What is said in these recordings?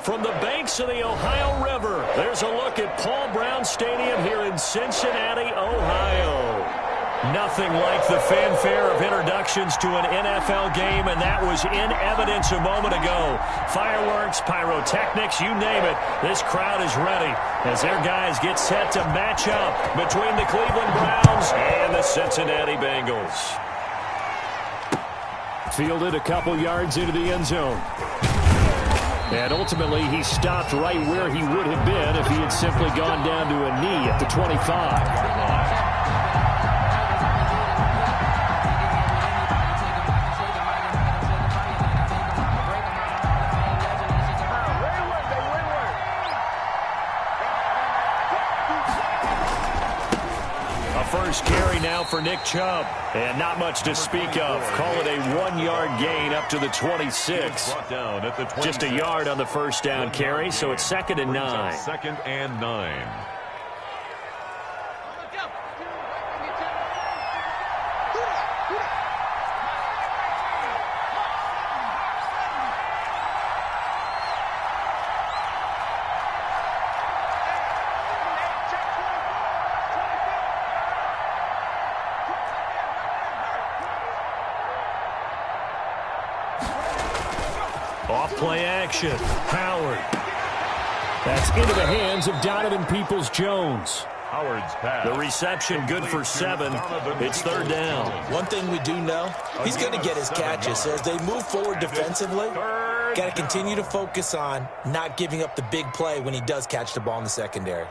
From the banks of the Ohio River, there's a look at Paul Brown Stadium here in Cincinnati, Ohio. Nothing like the fanfare of introductions to an NFL game, and that was in evidence a moment ago. Fireworks, pyrotechnics, you name it. This crowd is ready as their guys get set to match up between the Cleveland Browns and the Cincinnati Bengals. Fielded a couple yards into the end zone. And ultimately, he stopped right where he would have been if he had simply gone down to a knee at the 25. First carry now for Nick Chubb. And not much to speak of. Call it a 1-yard gain up to the 26. Just a yard on the first down carry, so it's 2nd and 9. 2nd and 9. Off-play action. Howard. That's into the hands of Donovan Peoples-Jones. Howard's pass. The reception good for 7. It's 3rd down. One thing we do know, he's going to get his catches. So as they move forward defensively, got to continue to focus on not giving up the big play when he does catch the ball in the secondary.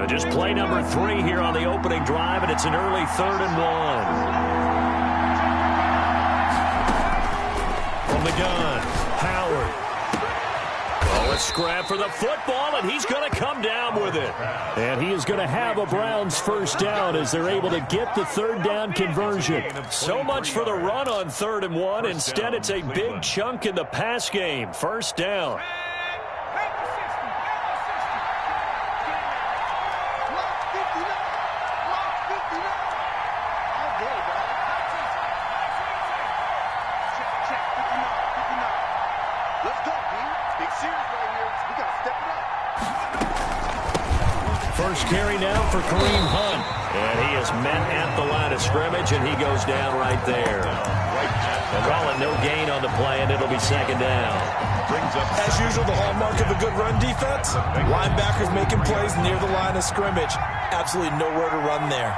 Just play number 3 here on the opening drive, and it's an early 3rd and 1. From the gun, Howard. Oh, a scrap for the football, and he's going to come down with it. And he is going to have a Browns first down as they're able to get the 3rd down conversion. So much for the run on 3rd and 1. Instead, it's a big chunk in the pass game. First down. First carry now for Kareem Hunt. And he is met at the line of scrimmage, and he goes down right there. They'll call it no gain on the play, and it'll be 2nd down. As usual, the hallmark of a good run defense, linebackers making plays near the line of scrimmage. Absolutely nowhere to run there.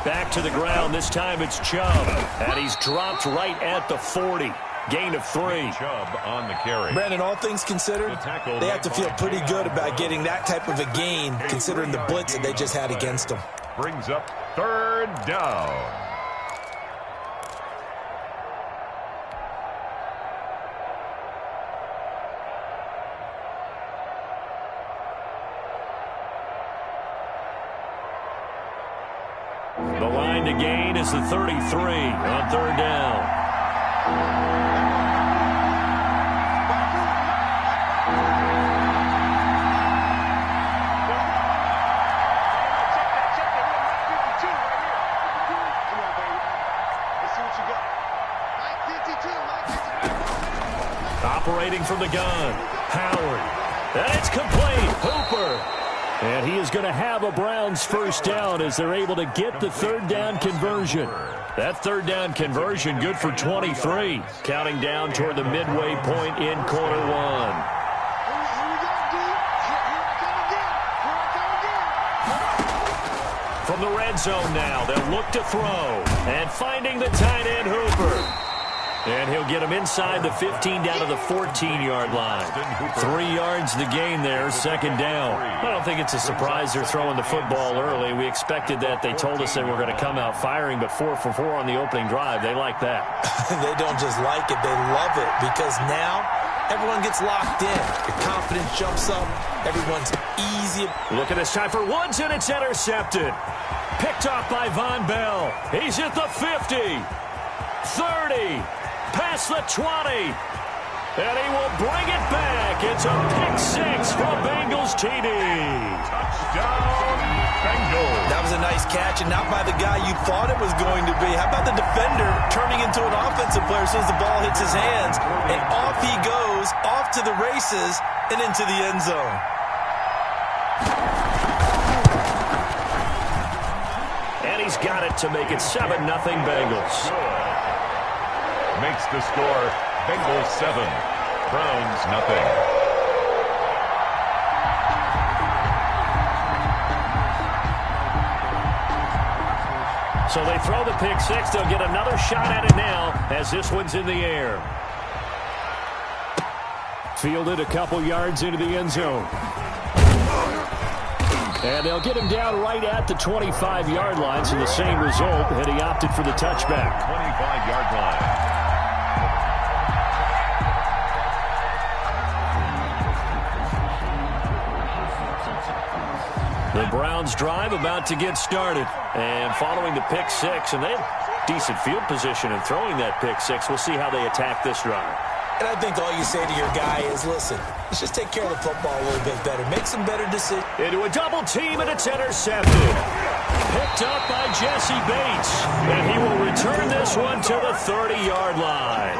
Back to the ground. This time it's Chubb. And he's dropped right at the 40. Gain of 3. Chubb on the carry. Brandon, all things considered, they have to feel pretty good about getting that type of a gain, considering the blitz that they just had against them. Brings up 3rd down. The line to gain is the 33 on 3rd down. Operating from the gun, Howard. And it's complete. Hooper. And he is going to have a Browns first down as they're able to get the 3rd down conversion. That 3rd down conversion good for 23. Counting down toward the midway point in quarter 1. From the red zone now, they'll look to throw. And finding the tight end, Hooper. And he'll get him inside the 15 down to the 14-yard line. 3 yards the gain there, 2nd down. I don't think it's a surprise they're throwing the football early. We expected that. They told us they were going to come out firing, but 4 for 4 on the opening drive. They like that. They don't just like it, they love it, because now everyone gets locked in. Your confidence jumps up. Everyone's easy. Look at this time for Woods, and it's intercepted. Picked off by Von Bell. He's at the 50, 30. Past the 20. And he will bring it back. It's a pick six from Bengals TD. Touchdown, Bengals. That was a nice catch, and not by the guy you thought it was going to be. How about the defender turning into an offensive player as soon as the ball hits his hands? And off he goes, off to the races, and into the end zone. And he's got it to make it 7-0 Bengals. Makes the score Bengals 7, Browns nothing. So they throw the pick six. They'll get another shot at it now as this one's in the air. Fielded a couple yards into the end zone. And they'll get him down right at the 25-yard line, so the same result, and he opted for the touchback. 25-yard line. The Browns drive about to get started. And following the pick six, and they have decent field position in throwing that pick six. We'll see how they attack this drive. And I think all you say to your guy is, listen, let's just take care of the football a little bit better. Make some better decisions. Into a double team, and it's intercepted. Picked up by Jesse Bates. And he will return this one to the 30-yard line.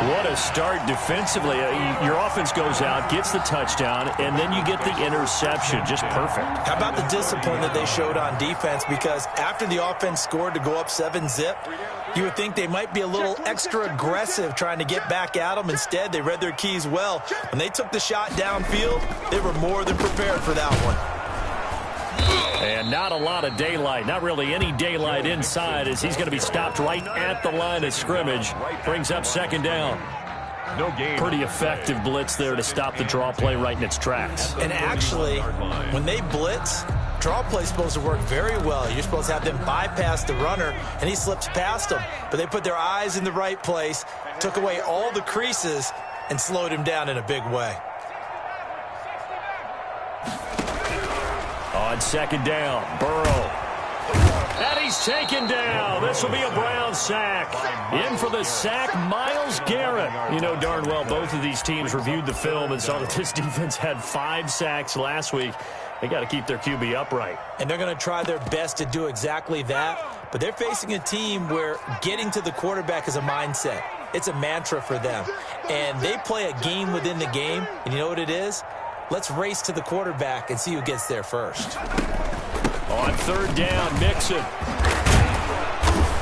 What a start defensively. Your offense goes out, gets the touchdown, and then you get the interception. Just perfect. How about the discipline that they showed on defense? Because after the offense scored to go up 7-zip, you would think they might be a little extra aggressive trying to get back at them. Instead, they read their keys well. When they took the shot downfield, they were more than prepared for that one. And not a lot of daylight, not really any daylight inside, as he's going to be stopped right at the line of scrimmage. Brings up second down. No game. Pretty effective blitz there to stop the draw play right in its tracks. And actually, when they blitz, draw play's supposed to work very well. You're supposed to have them bypass the runner, and he slips past them. But they put their eyes in the right place, took away all the creases, and slowed him down in a big way. On second down, Burrow. And he's taken down. This will be a Brown sack. In for the sack, Myles Garrett. You know darn well both of these teams reviewed the film and saw that this defense had 5 sacks last week. They got to keep their QB upright. And they're going to try their best to do exactly that. But they're facing a team where getting to the quarterback is a mindset. It's a mantra for them. And they play a game within the game. And you know what it is? Let's race to the quarterback and see who gets there first. On third down, Mixon.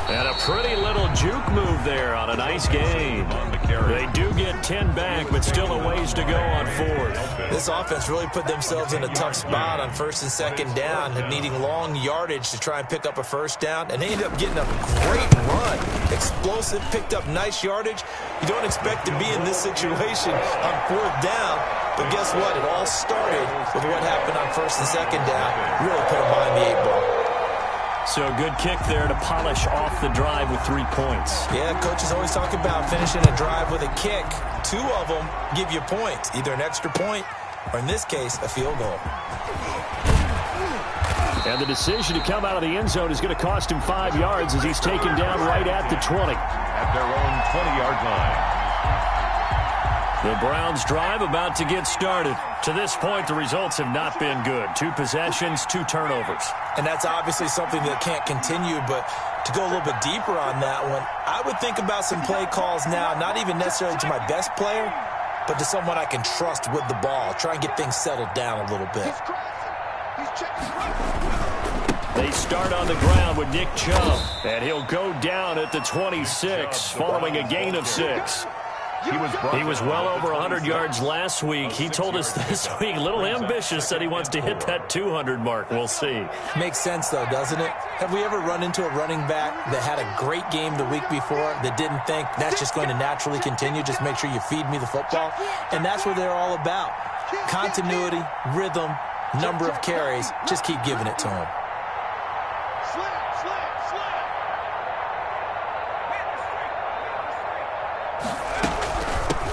And a pretty little juke move there on a nice gain. They do get 10 back, but still a ways to go on fourth. This offense really put themselves in a tough spot on first and second down and needing long yardage to try and pick up a first down. And they ended up getting a great run. Explosive, picked up nice yardage. You don't expect to be in this situation on fourth down. But guess what? It all started with what happened on first and second down. Really put them behind the 8 ball. So a good kick there to polish off the drive with 3 points. Yeah, coaches always talk about finishing a drive with a kick. 2 of them give you points, either an extra point or, in this case, a field goal. And the decision to come out of the end zone is going to cost him 5 yards as he's taken down right at the 20. At their own 20-yard line. The Browns drive about to get started. To this point, the results have not been good. 2 possessions, 2 turnovers. And that's obviously something that can't continue, but to go a little bit deeper on that one, I would think about some play calls now, not even necessarily to my best player, but to someone I can trust with the ball. Try and get things settled down a little bit. They start on the ground with Nick Chubb, and he'll go down at the 26 following a gain of 6. He was well over 100 yards last week. He told us this week, a little ambitious, said he wants to hit that 200 mark. We'll see. Makes sense, though, doesn't it? Have we ever run into a running back that had a great game the week before that didn't think that's just going to naturally continue? Just make sure you feed me the football. And that's what they're all about. Continuity, rhythm, number of carries. Just keep giving it to him.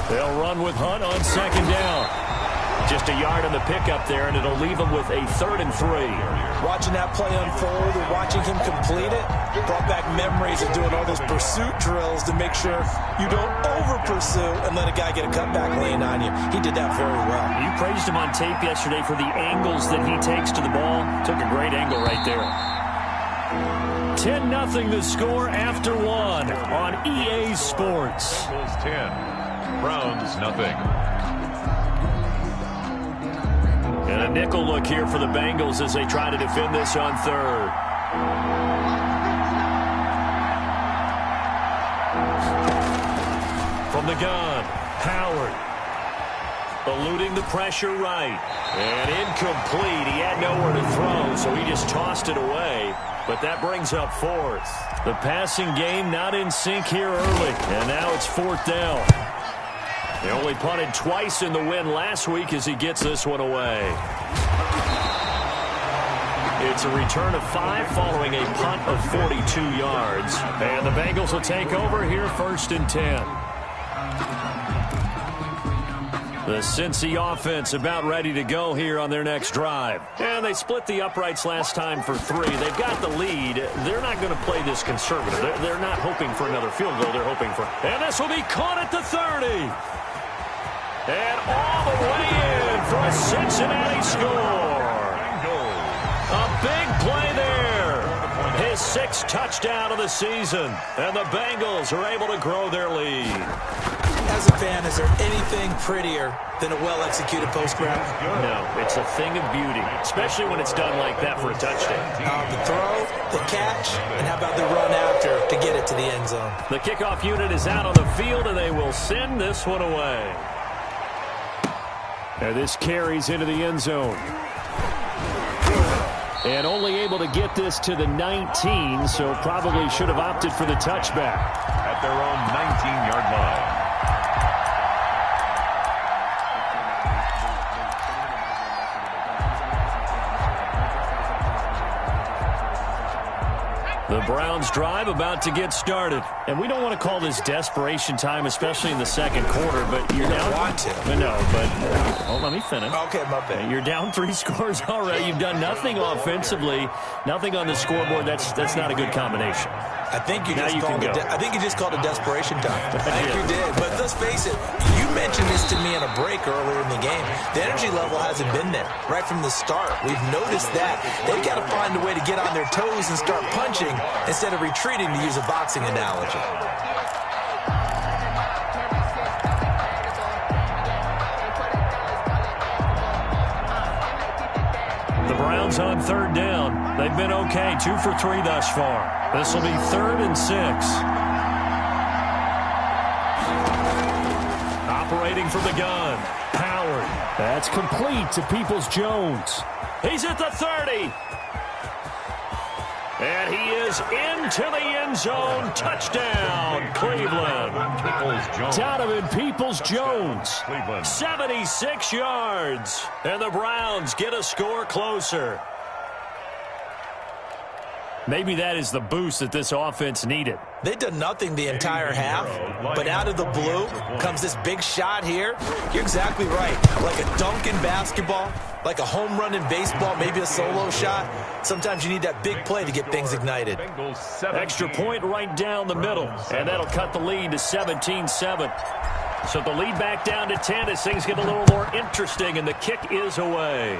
They'll run with Hunt on second down. Just a yard on the pickup there, and it'll leave him with a 3rd and 3. Watching that play unfold and watching him complete it brought back memories of doing all those pursuit drills to make sure you don't over-pursue and let a guy get a cutback lane on you. He did that very well. You praised him on tape yesterday for the angles that he takes to the ball. Took a great angle right there. 10-0 the score after 1 on EA Sports. Bengals 10, Browns nothing. And a nickel look here for the Bengals as they try to defend this on 3rd. From the gun, Howard. Eluding the pressure right. And incomplete. He had nowhere to throw, so he just tossed it away. But that brings up 4th. The passing game not in sync here early. And now it's 4th down. They only punted twice in the win last week as he gets this one away. It's a return of 5 following a punt of 42 yards. And the Bengals will take over here 1st and 10. The Cincy offense about ready to go here on their next drive. And they split the uprights last time for 3. They've got the lead. They're not going to play this conservative. They're not hoping for another field goal. They're hoping for... And this will be caught at the 30. And all the way in for a Cincinnati score. A big play there. His 6th touchdown of the season. And the Bengals are able to grow their lead. As a fan, is there anything prettier than a well-executed post-grab? No, it's a thing of beauty, especially when it's done like that for a touchdown. The throw, the catch, and how about the run after to get it to the end zone? The kickoff unit is out on the field, and they will send this one away. And this carries into the end zone. And only able to get this to the 19, so probably should have opted for the touchback. At their own 19-yard line. The Browns drive about to get started. And we don't want to call this desperation time, especially in the second quarter, but you're down. Want to. No, but let me finish. Okay, my bad. You're down 3 scores already. You've done nothing offensively, nothing on the scoreboard. That's not a good combination. I think you just called it. I think you just called it desperation time. I think you did. But let's face it. You mentioned this to me in a break earlier in the game. The energy level hasn't been there right from the start. We've noticed that. They've got to find a way to get on their toes and start punching instead of retreating, to use a boxing analogy. The Browns on 3rd down. They've been okay, 2 for 3 thus far. This will be 3rd and 6. Operating from the gun, Howard. That's complete to Peoples-Jones. He's at the 30. And he is into the end zone. Touchdown, Cleveland. Donovan Peoples-Jones. 76 yards. And the Browns get a score closer. Maybe that is the boost that this offense needed. They've done nothing the entire half, but out of the blue comes this big shot here. You're exactly right. Like a dunk in basketball, like a home run in baseball, maybe a solo shot. Sometimes you need that big play to get things ignited. Extra point right down the middle, and that'll cut the lead to 17-7. So the lead back down to 10 as things get a little more interesting, and the kick is away.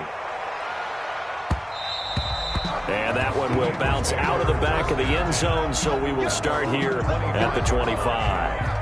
And that one will bounce out of the back of the end zone, so we will start here at the 25.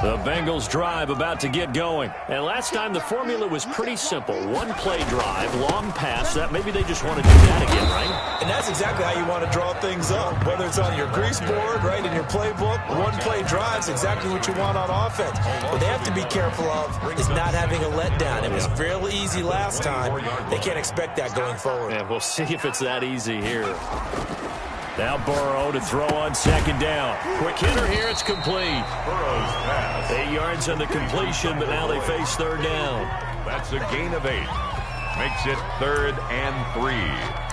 The Bengals drive about to get going. And last time the formula was pretty simple. One play drive, long pass. That maybe they just want to do that again, right? And that's exactly how you want to draw things up. Whether it's on your grease board, right, in your playbook, one play drive is exactly what you want on offense. What they have to be careful of is not having a letdown. It was fairly easy last time. They can't expect that going forward. Yeah, we'll see if it's that easy here. Now Burrow to throw on 2nd down. Quick hitter here, it's complete. Burrow's pass. 8 yards on the completion, but now they face 3rd down. That's a gain of 8. Makes it 3rd and 3.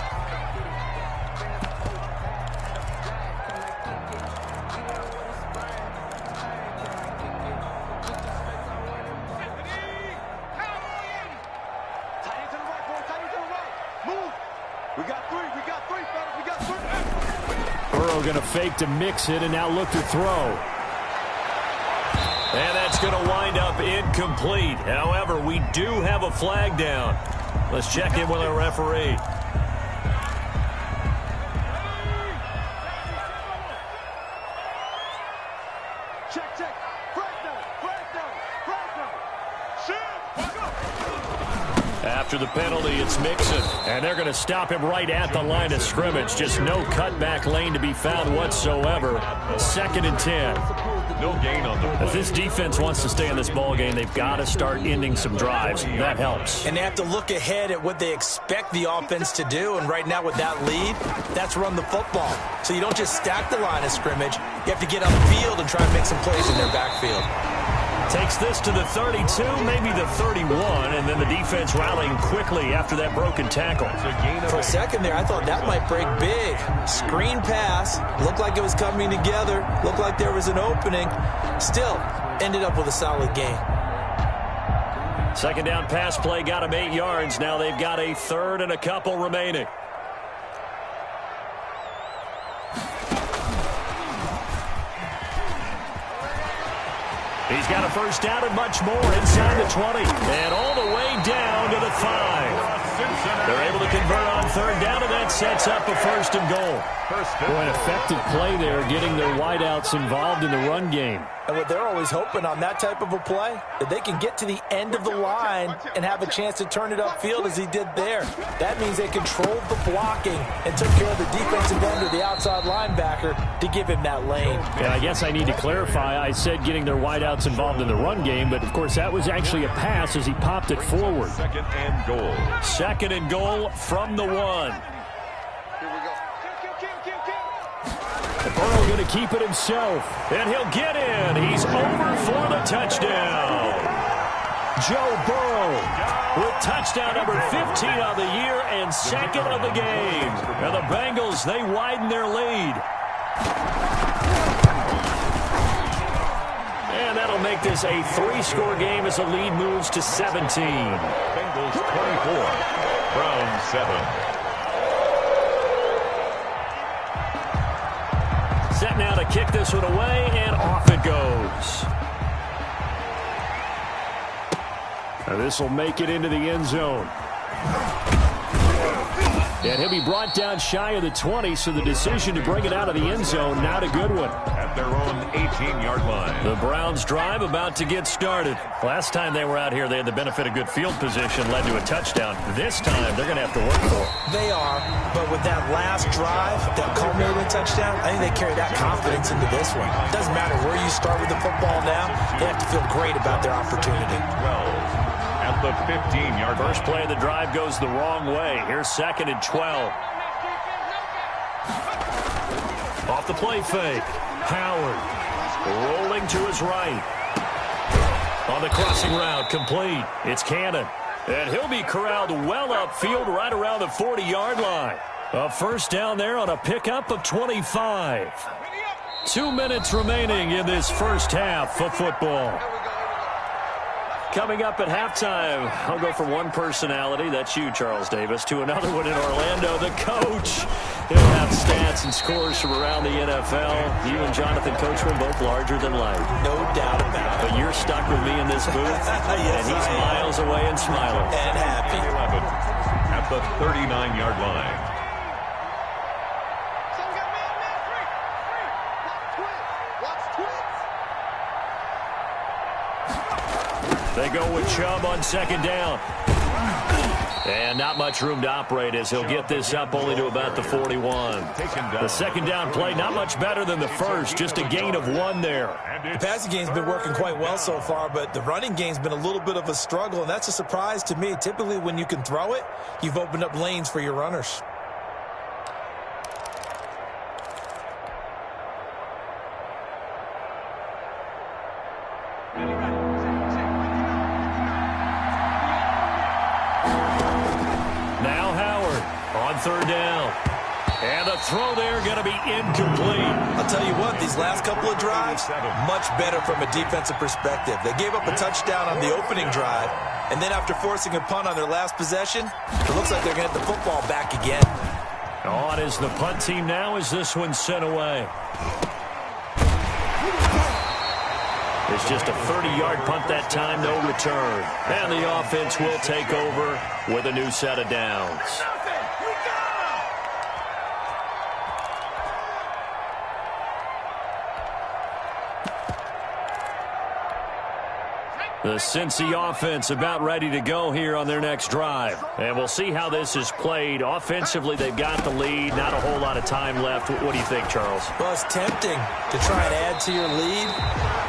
Going to fake to mix it and now look to throw. And that's going to wind up incomplete. However, we do have a flag down. Let's check in with our referee. Check. After the penalty, it's Mixon. And they're going to stop him right at the line of scrimmage. Just no cutback lane to be found whatsoever. 2nd and 10. No gain on the play. If this defense wants to stay in this ballgame, they've got to start ending some drives. That helps. And they have to look ahead at what they expect the offense to do. And right now with that lead, that's run the football. So you don't just stack the line of scrimmage. You have to get upfield and try and make some plays in their backfield. Takes this to the 32, maybe the 31, and then the defense rallying quickly after that broken tackle. For a second there, I thought that might break big. Screen pass, looked like it was coming together, looked like there was an opening. Still, ended up with a solid gain. 2nd down pass play got him 8 yards. Now they've got a 3rd and a couple remaining. He's got a first down and much more inside the 20. And all the way down to the 5. They're able to convert on 3rd down, and that sets up a 1st and goal. Boy, an effective play there, getting their wideouts involved in the run game. And what they're always hoping on that type of a play, that they can get to the end of the line and have a chance to turn it upfield as he did there. That means they controlled the blocking and took care of the defensive end or the outside linebacker to give him that lane. And I guess I need to clarify, I said getting their wideouts involved in the run game, but of course that was actually a pass as he popped it forward. 2nd and goal. 2nd and goal from the 1. Burrow going to keep it himself, and he'll get in. He's over for the touchdown. Joe Burrow with touchdown number 15 of the year and 2nd of the game. And the Bengals, they widen their lead. And that'll make this a 3-score game as the lead moves to 17. Bengals 24, Browns 7. Set now to kick this one away, and off it goes. Now this will make it into the end zone. And he'll be brought down shy of the 20, so the decision to bring it out of the end zone, not a good one. At their own 18-yard line. The Browns drive about to get started. Last time they were out here, they had the benefit of good field position, led to a touchdown. This time, they're going to have to work for it. They are, but with that last drive that culminated in touchdown, I think they carry that confidence into this one. It doesn't matter where you start with the football now, they have to feel great about their opportunity. 12. At the 15-yard line. First play of the drive goes the wrong way. Here's 2nd and 12. Off the play fake. Howard rolling to his right. On the crossing route, complete. It's Cannon. And he'll be corralled well upfield right around the 40-yard line. A 1st down there on a pickup of 25. 2 minutes remaining in this first half of football. Coming up at halftime, I'll go from one personality, that's you, Charles Davis, to another one in Orlando, the coach. He'll have stats and scores from around the NFL. You and Jonathan Coachman both larger than life. No doubt about it. But you're stuck with me in this booth, yes, and he's miles away and smiling. And happy. 11. At the 39-yard line. They go with Chubb on 2nd down. And not much room to operate as he'll get this up only to about the 41. The 2nd down play, not much better than the first, just a gain of 1 there. The passing game's been working quite well so far, but the running game's been a little bit of a struggle, and that's a surprise to me. Typically, when you can throw it, you've opened up lanes for your runners. third down. And the throw there going to be incomplete. I'll tell you what, these last couple of drives, much better from a defensive perspective. They gave up a touchdown on the opening drive, and then after forcing a punt on their last possession, it looks like they're going to get the football back again. On is the punt team now as this one's sent away. It's just a 30-yard punt that time, no return. And the offense will take over with a new set of downs. The Cincy offense about ready to go here on their next drive. And we'll see how this is played. Offensively, they've got the lead. Not a whole lot of time left. What do you think, Charles? Well, it's tempting to try and add to your lead,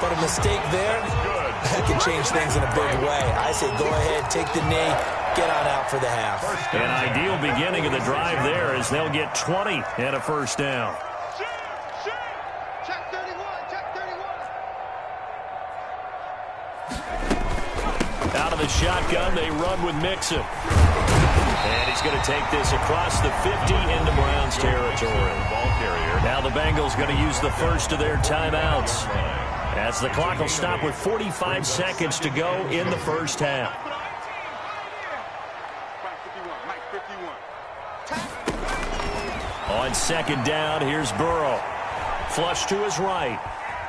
but a mistake there, that can change things in a big way. I say go ahead, take the knee, get on out for the half. An ideal beginning of the drive there as they'll get 20 and a first down. Out of the shotgun, they run with Mixon. And he's going to take this across the 50 into Browns territory. Now the Bengals going to use the first of their timeouts, as the clock will stop with 45 seconds to go in the first half. On second down, here's Burrow. Flush to his right.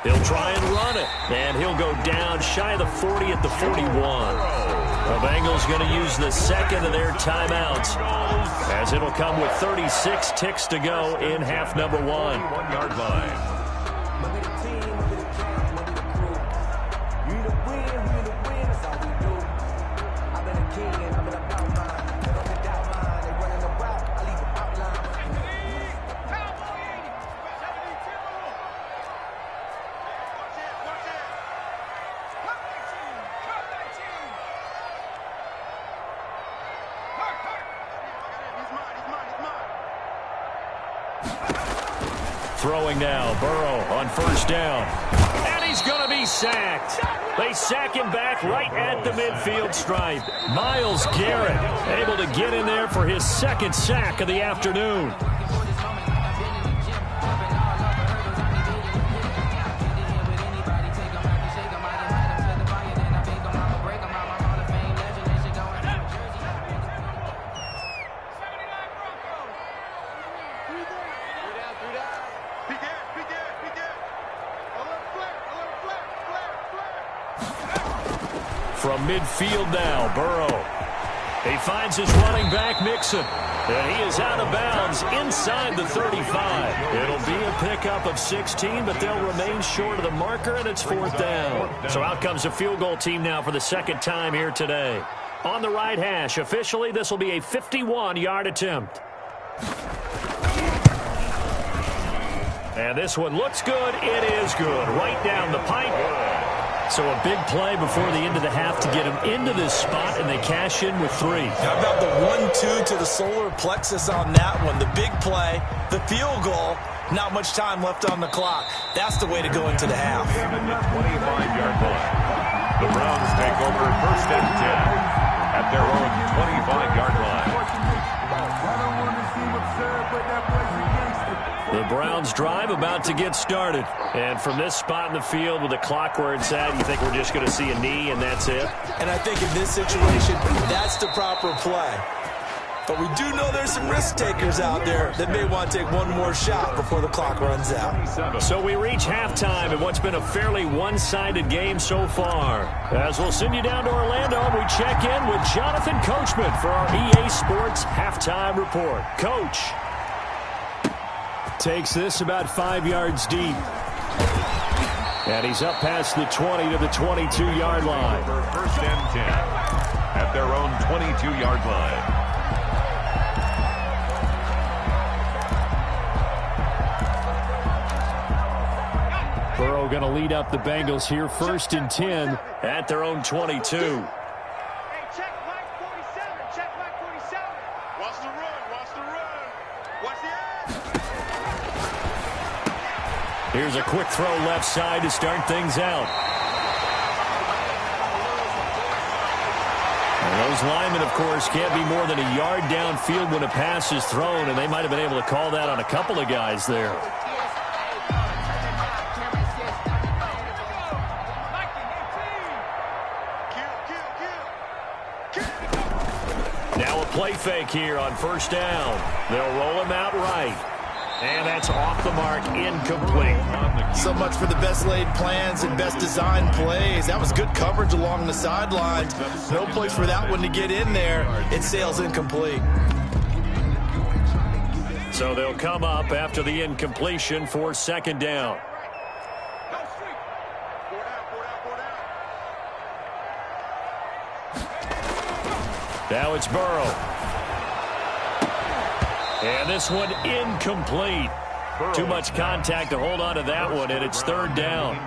He'll try and run it, and he'll go down shy of the 40 at the 41. The Bengals going to use the second of their timeouts, as it'll come with 36 ticks to go in half number one. 1-yard line. Throwing now, Burrow on first down. And he's going to be sacked. They sack him back right at the midfield stripe. Myles Garrett able to get in there for his second sack of the afternoon. From midfield now, Burrow. He finds his running back, Mixon. And he is out of bounds inside the 35. It'll be a pickup of 16, but they'll remain short of the marker, and it's fourth down. So out comes a field goal team now for the second time here today. On the right hash, officially, this will be a 51-yard attempt. And this one looks good. It is good. Right down the pipe. So a big play before the end of the half to get him into this spot, and they cash in with 3. How about the 1-2 to the solar plexus on that one? The big play, the field goal, not much time left on the clock. That's the way to go into the half. At the 25-yard line. The Browns take over first and 10 at their own 25-yard line. The Browns drive about to get started. And from this spot in the field with the clock where it's at, you think we're just going to see a knee and that's it? And I think in this situation, that's the proper play. But we do know there's some risk takers out there that may want to take one more shot before the clock runs out. So we reach halftime in what's been a fairly one-sided game so far. As we'll send you down to Orlando, we check in with Jonathan Coachman for our EA Sports Halftime Report. Coach takes this about 5 yards deep. And he's up past the 20 to the 22-yard line. For first and 10 at their own 22-yard line. Burrow going to lead up the Bengals here, first and 10 at their own 22. Hey, check Mike 47. Check Mike 47. Watch the run. Watch the run. Watch the edge. Here's a quick throw left side to start things out. And Those linemen, of course, can't be more than a yard downfield when a pass is thrown, and they might have been able to call that on a couple of guys there. Now a play fake here on first down. They'll roll him out right. And that's off the mark, incomplete. So much for the best laid plans and best designed plays. That was good coverage along the sidelines. No place for that one to get in there. It sails incomplete. So they'll come up after the incompletion for second down. Now it's Burrow. And this one incomplete. Too much contact to hold on to that one, and it's third down.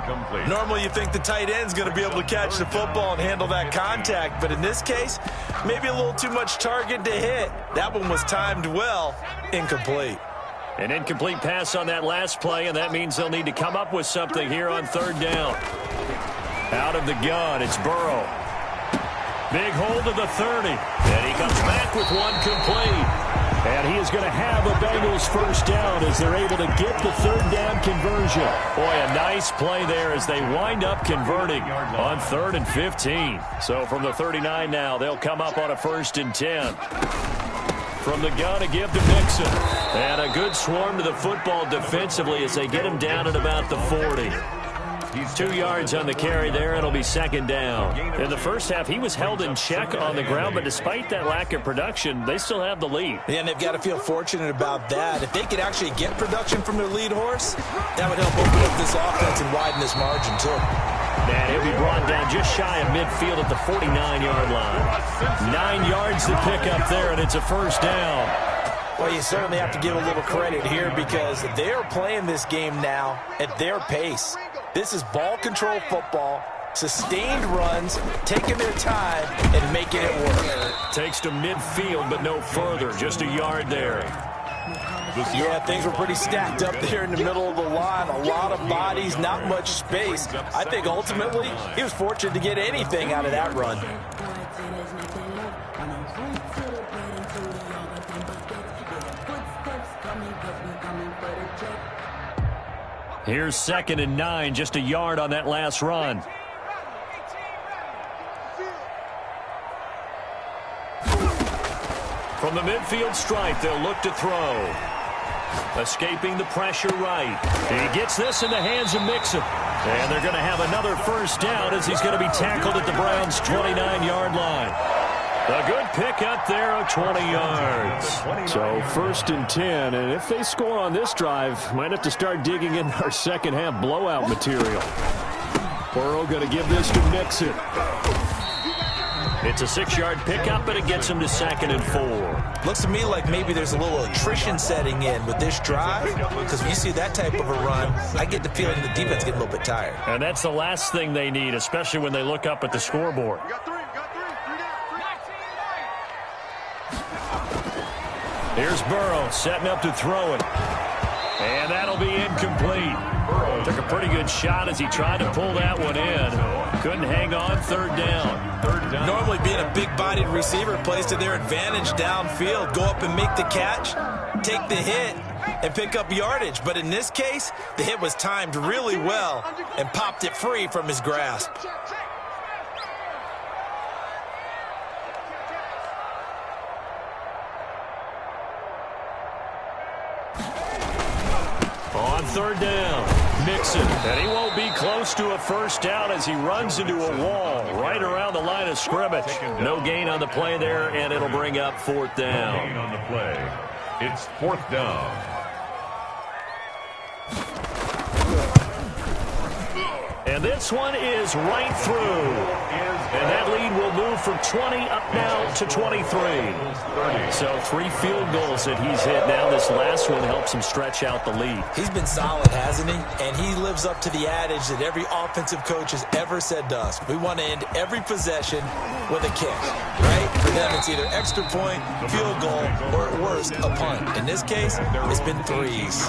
Normally you think the tight end's going to be able to catch the football and handle that contact, but in this case, maybe a little too much target to hit. That one was timed well. Incomplete. An incomplete pass on that last play, and that means they'll need to come up with something here on third down. Out of the gun, it's Burrow. Big hold to the 30, and he comes back with one complete. And he is going to have a Bengals first down as they're able to get the third down conversion. Boy, a nice play there as they wind up converting on 3rd and 15. So from the 39 now, they'll come up on a 1st and 10. From the gun to give to Mixon. And a good swarm to the football defensively as they get him down at about the 40. 2 yards on the carry there. It'll be second down. In the first half, he was held in check on the ground, but despite that lack of production, they still have the lead. Yeah, and they've got to feel fortunate about that. If they could actually get production from their lead horse, that would help open up this offense and widen this margin, too. And he'll be brought down just shy of midfield at the 49-yard line. 9 yards to pick up there, and it's a first down. Well, you certainly have to give a little credit here because they are playing this game now at their pace. This is ball control football, sustained runs, taking their time, and making it work. Takes to midfield, but no further. Just a yard there. Yeah, things were pretty stacked up there in the middle of the line. A lot of bodies, not much space. I think ultimately he was fortunate to get anything out of that run. Here's 2nd and 9, just a yard on that last run. From the midfield stripe, they'll look to throw. Escaping the pressure right. He gets this in the hands of Mixon. And they're going to have another first down as he's going to be tackled at the Browns' 29-yard line. A good pick up there of 20 yards. So 1st and 10, and if they score on this drive, might have to start digging in our second half blowout material. Burrow going to give this to Mixon. It's a 6-yard pickup, and it gets him to 2nd and 4. Looks to me like maybe there's a little attrition setting in with this drive, because when you see that type of a run, I get the feeling the defense getting a little bit tired. And that's the last thing they need, especially when they look up at the scoreboard. Here's Burrow setting up to throw it. And that'll be incomplete. Took a pretty good shot as he tried to pull that one in. Couldn't hang on. Third down. Normally being a big-bodied receiver plays to their advantage downfield. Go up and make the catch, take the hit, and pick up yardage. But in this case, the hit was timed really well and popped it free from his grasp. On third down, Mixon. And he won't be close to a first down as he runs into a wall right around the line of scrimmage. No gain on the play there, and it'll bring up 4th down. No gain on the play. It's 4th down. And this one is right through. And that lead will move from 20 up now to 23. So 3 field goals that he's hit now. This last one helps him stretch out the lead. He's been solid, hasn't he? And he lives up to the adage that every offensive coach has ever said to us. We want to end every possession with a kick, right? For them, it's either extra point, field goal, or at worst, a punt. In this case, it's been 3s.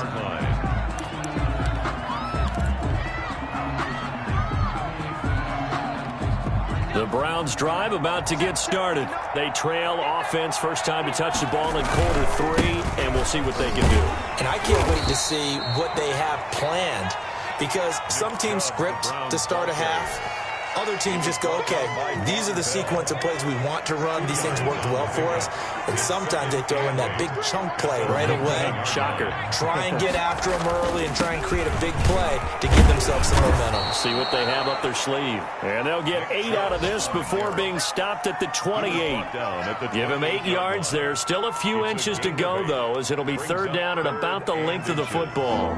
The Browns drive about to get started. They trail offense first time to touch the ball in quarter 3, and we'll see what they can do. And I can't wait to see what they have planned, because some teams script to start a half. Other teams just go, okay, these are the sequence of plays we want to run. These things worked well for us. And sometimes they throw in that big chunk play right away. Shocker. Try and get after them early and try and create a big play to give themselves some momentum. See what they have up their sleeve. And they'll get 8 out of this before being stopped at the 28. Give him 8 yards there. Still a few inches to go, though, as it'll be third down at about the length of the football.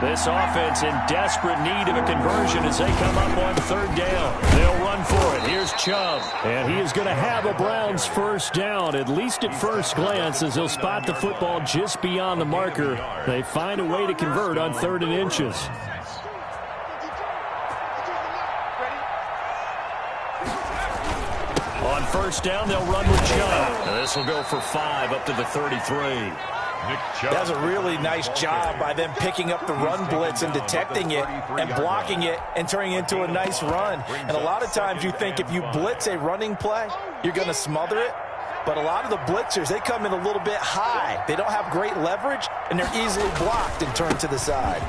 This offense in desperate need of a conversion as they come up on third down. They'll run for it. Here's Chubb. And he is going to have a Browns first down, at least at first glance, as he'll spot the football just beyond the marker. They find a way to convert on 3rd and inches. On first down, they'll run with Chubb. And this will go for 5 up to the 33. That's a really nice job by them picking up the run blitz and detecting it and blocking it and turning it into a nice run. And a lot of times you think if you blitz a running play, you're going to smother it. But a lot of the blitzers, they come in a little bit high. They don't have great leverage, and they're easily blocked and turned to the side.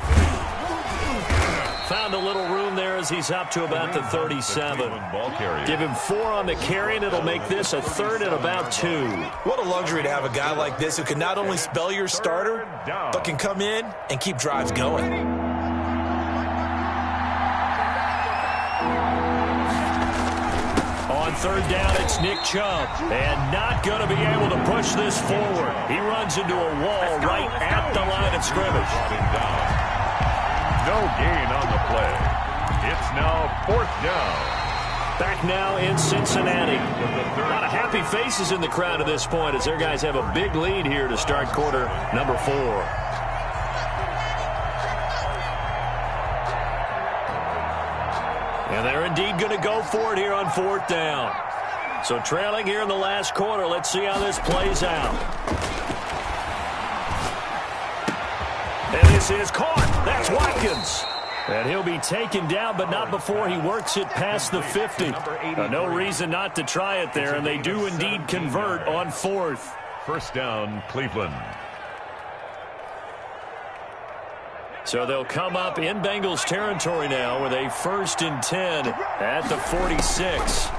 Found a little room there as he's up to about the 37. Give him 4 on the carry, and it'll make this a 3rd and about 2. What a luxury to have a guy like this who can not only spell your starter, but can come in and keep drives going. On third down, it's Nick Chubb, and not going to be able to push this forward. He runs into a wall right at the line of scrimmage. No gain on the play. It's now 4th down. Back now in Cincinnati. A lot of happy faces in the crowd at this point as their guys have a big lead here to start quarter number 4. And they're indeed going to go for it here on 4th down. So trailing here in the last quarter. Let's see how this plays out. And this is caught. That's Watkins. And he'll be taken down, but not before he works it past the 50. No reason not to try it there, and they do indeed convert on 4th. First down, Cleveland. So they'll come up in Bengals territory now with a 1st and 10 at the 46.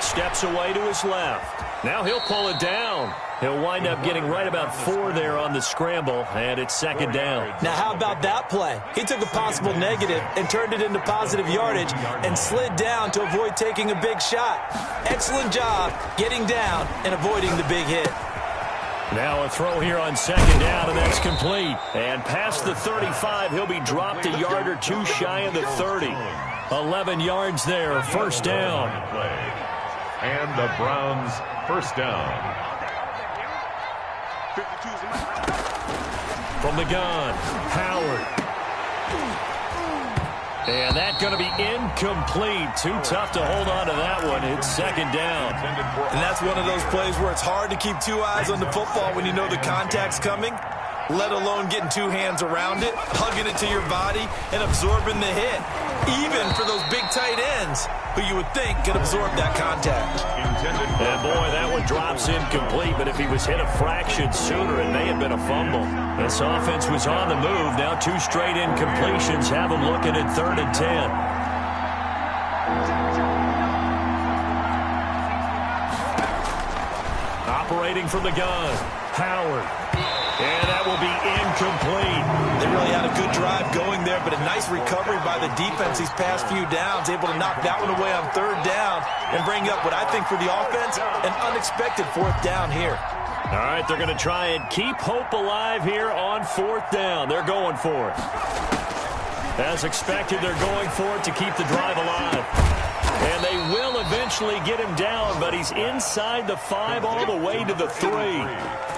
Steps away to his left. Now he'll pull it down. He'll wind up getting right about 4 there on the scramble, and it's 2nd down. Now, how about that play? He took a possible negative and turned it into positive yardage and slid down to avoid taking a big shot. Excellent job getting down and avoiding the big hit. Now a throw here on 2nd down, and that's complete. And past the 35, he'll be dropped a yard or 2 shy of the 30. 11 yards there, 1st down. And the Browns first down. From the gun, Howard. And that's going to be incomplete. Too tough to hold on to that one. It's 2nd down. And that's one of those plays where it's hard to keep 2 eyes on the football when you know the contact's coming, let alone getting 2 hands around it, hugging it to your body, and absorbing the hit. Even for those big tight ends who you would think could absorb that contact. And boy, that one drops incomplete, but if he was hit a fraction sooner, it may have been a fumble. This offense was on the move. Now 2 straight incompletions have them looking at 3rd and 10. Operating from the gun, Howard. And that will be incomplete. They really had a good drive going there, but a nice recovery by the defense these past few downs, able to knock that one away on 3rd down and bring up what I think for the offense, an unexpected 4th down here. All right, they're going to try and keep hope alive here on 4th down. They're going for it. As expected, they're going for it to keep the drive alive. And they will eventually get him down, but he's inside the 5 all the way to the 3.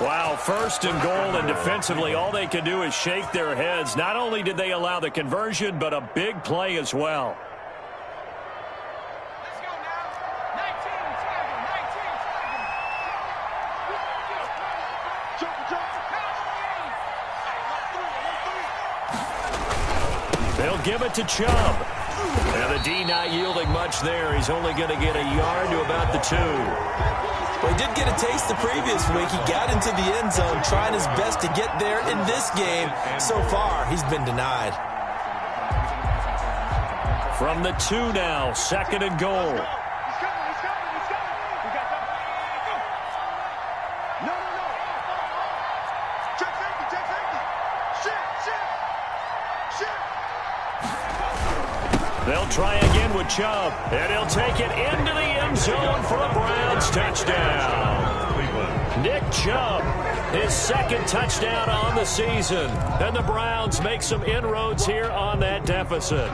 Wow, 1st and goal, and defensively all they can do is shake their heads. Not only did they allow the conversion, but a big play as well. Let's go now. 19 tackle, 19 tackle. Jump, jump, pass. They'll give it to Chubb. And the D not yielding much there. He's only going to get a yard to about the 2. Well, he did get a taste the previous week. He got into the end zone, trying his best to get there in this game. So far, he's been denied. From the 2 now, 2nd and goal. They'll try again with Chubb, and he'll take it into the end zone for a Browns touchdown. Nick Chubb, his 2nd touchdown on the season, and the Browns make some inroads here on that deficit.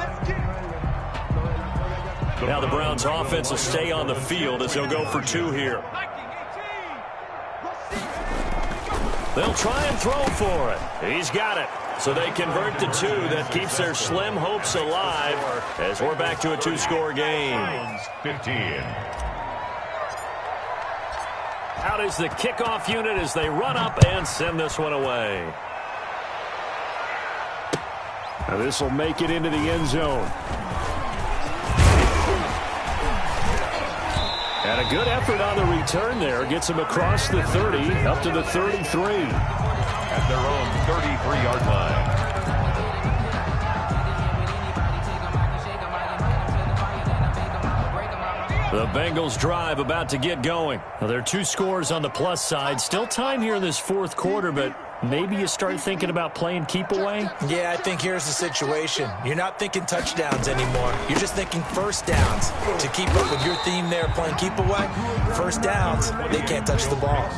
Now the Browns offense will stay on the field as they'll go for 2 here. They'll try and throw for it. He's got it. So they convert the 2. That keeps their slim hopes alive as we're back to a 2-score game. 15. Out is the kickoff unit as they run up and send this one away. Now this will make it into the end zone. And a good effort on the return there. Gets him across the 30 up to the 33. At their own 33-yard line. The Bengals drive about to get going. Now, there are 2 scores on the plus side. Still time here in this 4th quarter, but maybe you start thinking about playing keep away? Yeah, I think here's the situation. You're not thinking touchdowns anymore. You're just thinking first downs. To keep up with your theme there, playing keep away, first downs, they can't touch the ball.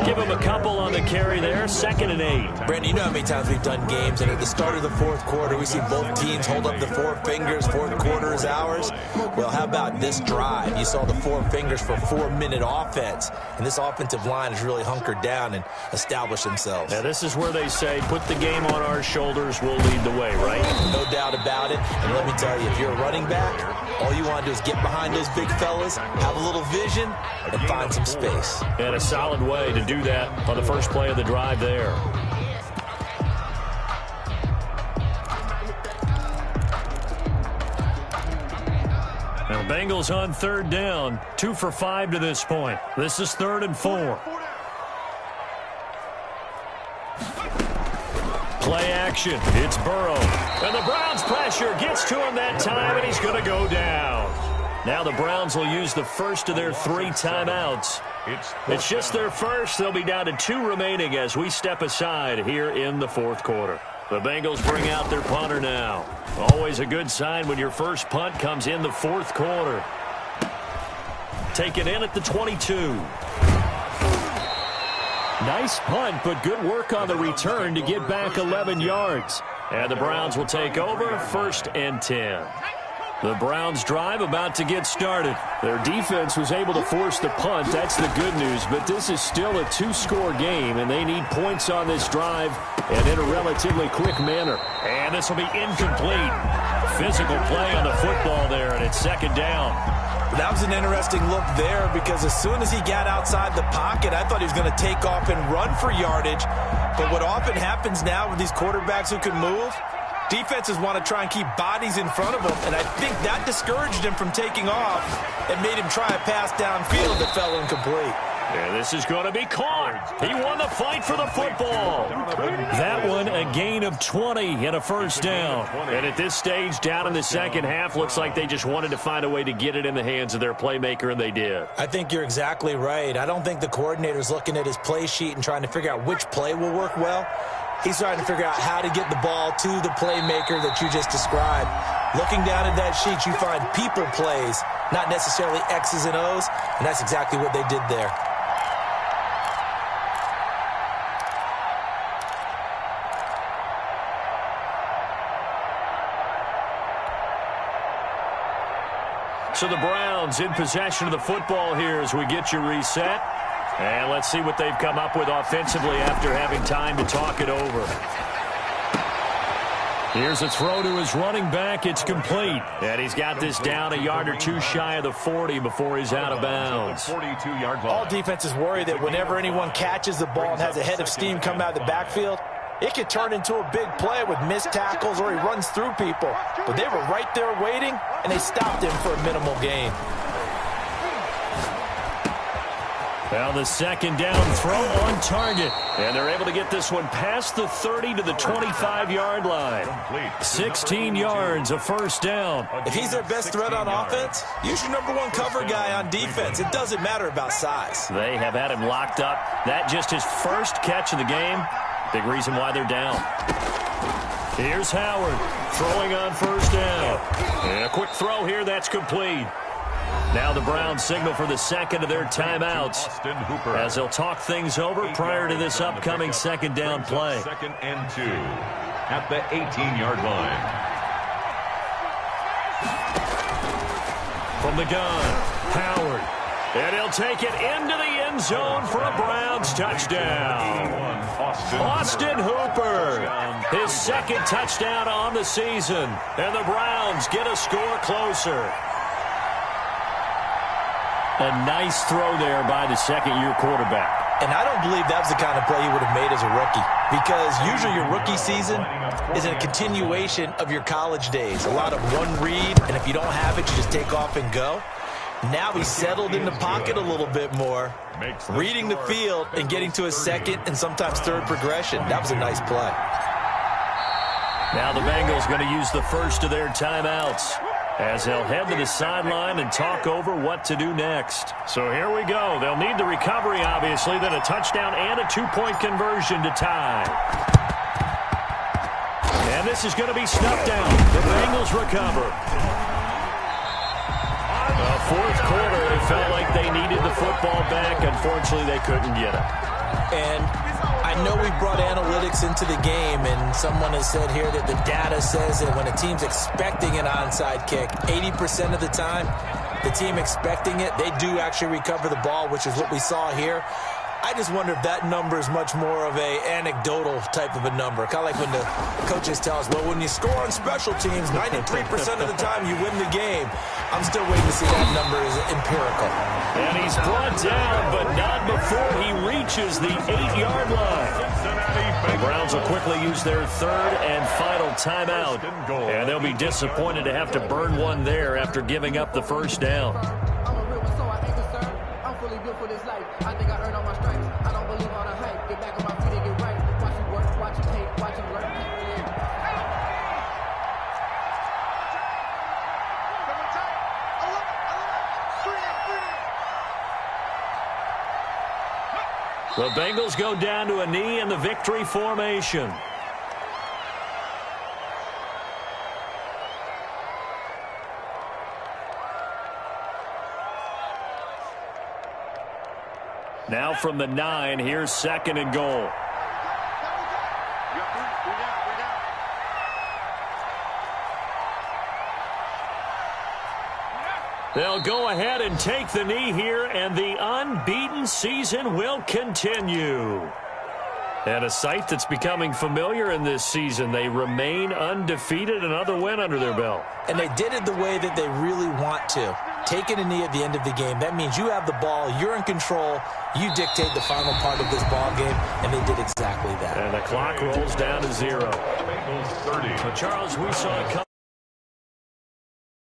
Give them a couple on the carry there, 2nd and 8. Brandon, you know how many times we've done games, and at the start of the 4th quarter, we see both teams hold up the 4 fingers, 4th quarter is ours. Well, how about this drive? You saw the 4 fingers for 4-minute offense, and this offensive line has really hunkered down and established themselves. Now, this is where they say, put the game on our shoulders, we'll lead the way, right? No doubt about it. And let me tell you, if you're a running back, all you want to do is get behind those big fellas, have a little vision, and find some space. And a solid way to do that on the first play of the drive there. Now, Bengals on 3rd down, 2 for 5 to this point. This is 3rd and 4. Play action. It's Burrow. And the Browns pressure gets to him that time, and he's going to go down. Now the Browns will use the first of their 3 timeouts. It's just their first. They'll be down to 2 remaining as we step aside here in the 4th quarter. The Bengals bring out their punter now. Always a good sign when your first punt comes in the 4th quarter. Taken in at the 22. Nice punt, but good work on the return to get back 11 yards. And the Browns will take over, 1st and 10. The Browns drive about to get started. Their defense was able to force the punt. That's the good news, but this is still a 2-score game, and they need points on this drive and in a relatively quick manner. And this will be incomplete. Physical play on the football there, and it's 2nd down. That was an interesting look there because as soon as he got outside the pocket, I thought he was going to take off and run for yardage. But what often happens now with these quarterbacks who can move, defenses want to try and keep bodies in front of them, and I think that discouraged him from taking off and made him try a pass downfield that fell incomplete. And this is going to be caught. He won the fight for the football. That one, a gain of 20 and a 1st down. And at this stage, down in the 2nd half, looks like they just wanted to find a way to get it in the hands of their playmaker, and they did. I think you're exactly right. I don't think the coordinator's looking at his play sheet and trying to figure out which play will work well. He's trying to figure out how to get the ball to the playmaker that you just described. Looking down at that sheet, you find people plays, not necessarily X's and O's, and that's exactly what they did there. So the Browns in possession of the football here as we get you reset. And let's see what they've come up with offensively after having time to talk it over. Here's a throw to his running back. It's complete. And he's got this down a yard or 2 shy of the 40 before he's out of bounds. 42-yard line. All defenses worry that whenever anyone catches the ball and has a head of steam come out of the backfield, It could turn into a big play with missed tackles or he runs through people. But they were right there waiting, and they stopped him for a minimal gain. Now the second down throw on target. And they're able to get this one past the 30 to the 25-yard line. 16 yards, a first down. If he's their best threat on offense, use your #1 cover guy on defense. It doesn't matter about size. They have had him locked up. That just his first catch of the game. Big reason why they're down. Here's Howard throwing on first down. And a quick throw here, that's complete. Now the Browns signal for the second of their timeouts as they'll talk things over prior to this upcoming second down play. 2nd and 2 at the 18-yard line. From the gun, Howard. And he'll take it into the end zone for a Browns touchdown. Austin Hooper, his second touchdown on the season. And the Browns get a score closer. A nice throw there by the second-year quarterback. And I don't believe that was the kind of play he would have made as a rookie, because usually your rookie season is a continuation of your college days. A lot of one read, and if you don't have it, you just take off and go. Now he's settled in the pocket a little bit more, reading the field and getting to his second and sometimes third progression. That was a nice play. Now the Bengals going to use the first of their timeouts as they'll head to the sideline and talk over what to do next. So here we go. They'll need the recovery, obviously, then a touchdown and a two-point conversion to tie. And this is going to be snuffed down. The Bengals recover. The fourth quarter, it felt like they needed the football back. Unfortunately, they couldn't get it. And I know we brought analytics into the game, and someone has said here that the data says that when a team's expecting an onside kick, 80% of the time, the team expecting it, they do actually recover the ball, which is what we saw here. I just wonder if that number is much more of a anecdotal type of a number. Kind of like when the coaches tell us, well, when you score on special teams, 93% of the time you win the game. I'm still waiting to see that number is empirical. And he's brought down, but not before he reaches the 8-yard line. The Browns will quickly use their third and final timeout. And they'll be disappointed to have to burn one there after giving up the first down. For this life, I think I earned all my stripes. I don't believe all the hype. Get back on my feet and get right. Watch you work, watch you pay, watch you work. The Bengals go down to a knee in the victory formation. Now from the 9, here's 2nd and goal. They'll go ahead and take the knee here, and the unbeaten season will continue. And a sight that's becoming familiar in this season. They remain undefeated, another win under their belt. And they did it the way that they really want to. Taking a knee at the end of the game, that means you have the ball, you're in control, you dictate the final part of this ball game, and they did exactly that. And the clock rolls down to 0. So Charles, we saw a couple